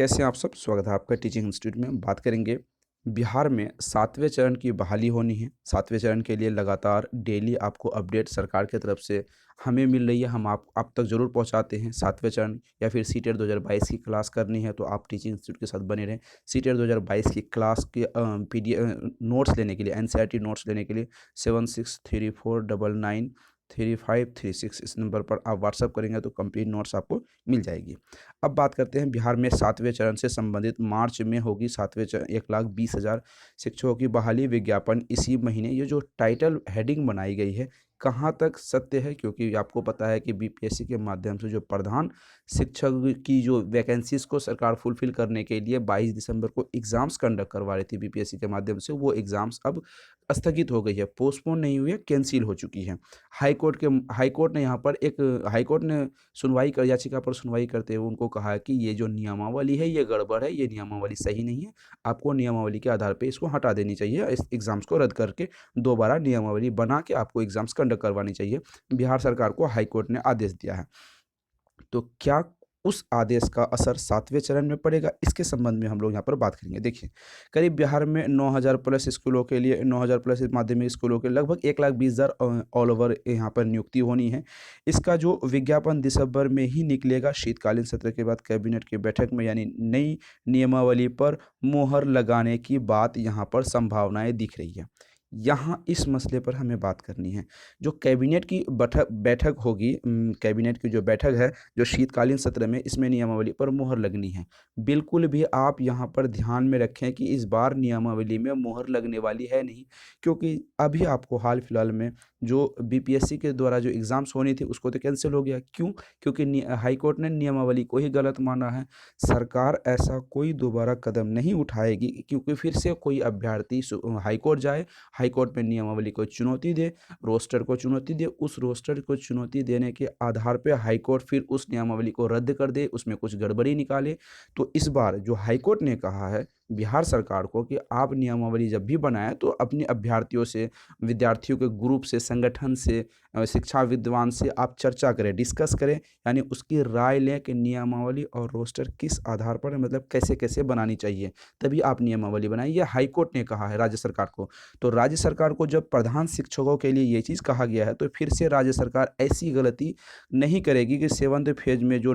कैसे हैं आप सब? स्वागत है आपका टीचिंग इंस्टीट्यूट में। बात करेंगे बिहार में 7वें चरण की बहाली होनी है। 7वें चरण के लिए लगातार डेली आपको अपडेट सरकार की तरफ से हमें मिल रही है। हम आप तक ज़रूर पहुंचाते हैं। 7वें चरण या फिर सीटेट 2022 की क्लास करनी है तो आप टीचिंग इंस्टीट्यूट के साथ बने रहें। सीटेट 2022 की क्लास के नोट्स लेने के लिए, एनसीईआरटी नोट्स लेने के लिए 7634993536 इस नंबर पर आप व्हाट्सअप करेंगे तो कंप्लीट नोट्स आपको मिल जाएगी। अब बात करते हैं बिहार में 7वें चरण से संबंधित। मार्च में होगी 7वें चरण, 1,20,000 शिक्षकों की बहाली। विज्ञापन इसी महीने। ये जो टाइटल हेडिंग बनाई गई है कहाँ तक सत्य है, क्योंकि आपको पता है कि बीपीएससी के माध्यम से जो प्रधान शिक्षक की जो वैकेंसीज को सरकार फुलफिल करने के लिए 22 दिसंबर को एग्ज़ाम्स कंडक्ट करवा रही थी बीपीएससी के माध्यम से, वो एग्ज़ाम्स अब स्थगित हो गई है, पोस्टपोन नहीं हुई है, कैंसिल हो चुकी है। हाईकोर्ट ने यहाँ पर हाईकोर्ट ने सुनवाई कर याचिका पर सुनवाई करते हुए उनको कहा है कि ये जो नियमावली है ये गड़बड़ है, ये नियमावली सही नहीं है, आपको नियमावली के आधार पे इसको हटा देनी चाहिए, इस एग्ज़ाम्स को रद्द करके दोबारा नियमावली बना के आपको एग्ज़ाम्स कंडक्ट करवानी चाहिए। बिहार सरकार को हाईकोर्ट ने आदेश दिया है। तो क्या उस आदेश का असर 7वें चरण में पड़ेगा, इसके संबंध में हम लोग यहाँ पर बात करेंगे। देखिए, करीब बिहार में 9,000 प्लस स्कूलों के लिए, 9,000 प्लस माध्यमिक स्कूलों के लगभग 1,20,000 ऑल ओवर यहाँ पर नियुक्ति होनी है। इसका जो विज्ञापन दिसंबर में ही निकलेगा। शीतकालीन सत्र के बाद कैबिनेट की बैठक में यानी नई नियमावली पर मुहर लगाने की बात यहाँ पर संभावनाएं दिख रही है। यहाँ इस मसले पर हमें बात करनी है। जो कैबिनेट की बैठक होगी, कैबिनेट की जो बैठक है, जो शीतकालीन सत्र में, इसमें नियमावली पर मुहर लगनी है। बिल्कुल भी आप यहाँ पर ध्यान में रखें कि इस बार नियमावली में मुहर लगने वाली है नहीं, क्योंकि अभी आपको हाल फिलहाल में जो बीपीएससी के द्वारा जो एग्ज़ाम्स होनी थी उसको तो कैंसिल हो गया। क्यों? क्योंकि हाईकोर्ट ने नियमावली को ही गलत माना है। सरकार ऐसा कोई दोबारा कदम नहीं उठाएगी क्योंकि फिर से कोई अभ्यर्थी हाईकोर्ट जाए, हाईकोर्ट में नियमावली को चुनौती दे, रोस्टर को चुनौती दे, उस रोस्टर को चुनौती देने के आधार पे हाईकोर्ट फिर उस नियमावली को रद्द कर दे, उसमें कुछ गड़बड़ी निकाले। तो इस बार जो हाईकोर्ट ने कहा है बिहार सरकार को कि आप नियमावली जब भी बनाएं तो अपने अभ्यर्थियों से, विद्यार्थियों के ग्रुप से, संगठन से, शिक्षा विद्वान से आप चर्चा करें, डिस्कस करें, यानी उसकी राय लें कि नियमावली और रोस्टर किस आधार पर, मतलब कैसे कैसे बनानी चाहिए, तभी आप नियमावली बनाइए। यह हाईकोर्ट ने कहा है राज्य सरकार को। तो राज्य सरकार को जब प्रधान शिक्षकों के लिए ये चीज़ कहा गया है तो फिर से राज्य सरकार ऐसी गलती नहीं करेगी कि सेवन्थ फेज में जो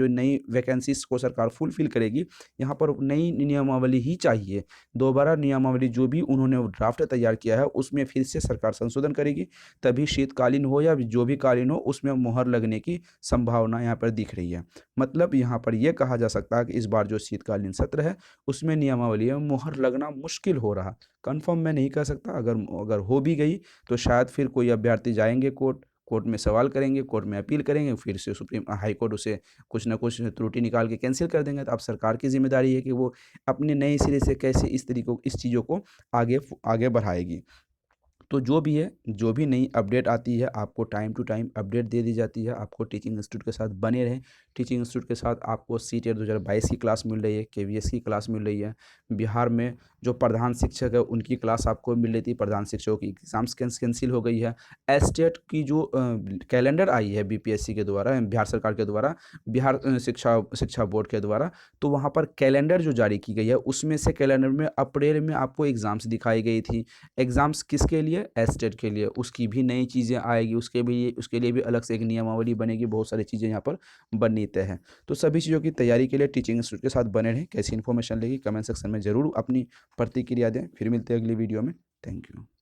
नई वैकेंसीज को सरकार फुलफिल करेगी, यहाँ पर नई नियमावली ही चाहिए। दोबारा नियमावली जो भी उन्होंने ड्राफ्ट तैयार किया है उसमें फिर से सरकार संशोधन करेगी, तभी शीतकालीन हो या जो भी कालीन हो उसमें मुहर लगने की संभावना यहाँ पर दिख रही है। मतलब यहाँ पर यह कहा जा सकता है कि इस बार जो शीतकालीन सत्र है उसमें नियमावली में मुहर लगना मुश्किल हो रहा। कंफर्म मैं नहीं कह सकता, अगर अगर हो भी गई तो शायद फिर कोई अभ्यर्थी जाएंगे कोर्ट में सवाल करेंगे, कोर्ट में अपील करेंगे, फिर से सुप्रीम हाई कोर्ट उसे कुछ ना कुछ त्रुटि निकाल के कैंसिल कर देंगे। तो अब सरकार की जिम्मेदारी है कि वो अपने नए सिरे से कैसे इस चीज़ों को आगे आगे बढ़ाएगी। तो जो भी है, जो भी नई अपडेट आती है आपको टाइम टू टाइम अपडेट दे दी जाती है। आपको टीचिंग इंस्टीट्यूट के साथ बने रहें। टीचिंग इंस्टीट्यूट के साथ आपको सीटेट 2022 की क्लास मिल रही है, केवीएस की क्लास मिल रही है। बिहार में जो प्रधान शिक्षक है उनकी क्लास आपको मिल रही थी, प्रधान शिक्षकों की एग्ज़ाम्स कैंसिल हो गई है। एस्टेट की जो कैलेंडर आई है बीपीएससी के द्वारा, बिहार सरकार के द्वारा, बिहार शिक्षा बोर्ड के द्वारा, तो वहाँ पर कैलेंडर जो जारी की गई है उसमें से कैलेंडर में अप्रैल में आपको एग्ज़ाम्स दिखाई गई थी। एग्ज़ाम्स किसके लिए? एस्टेट के लिए। उसकी भी नई चीज़ें आएगी, उसके लिए भी अलग से एक नियमावली बनेगी, बहुत सारी चीज़ें यहाँ पर बननी तय है। तो सभी चीज़ों की तैयारी के लिए टीचिंग इंस्टीट्यूट के साथ बने रहें। कैसी इन्फॉर्मेशन लगी कमेंट सेक्शन में ज़रूर अपनी प्रतिक्रिया दें। फिर मिलते हैं अगली वीडियो में। Thank you.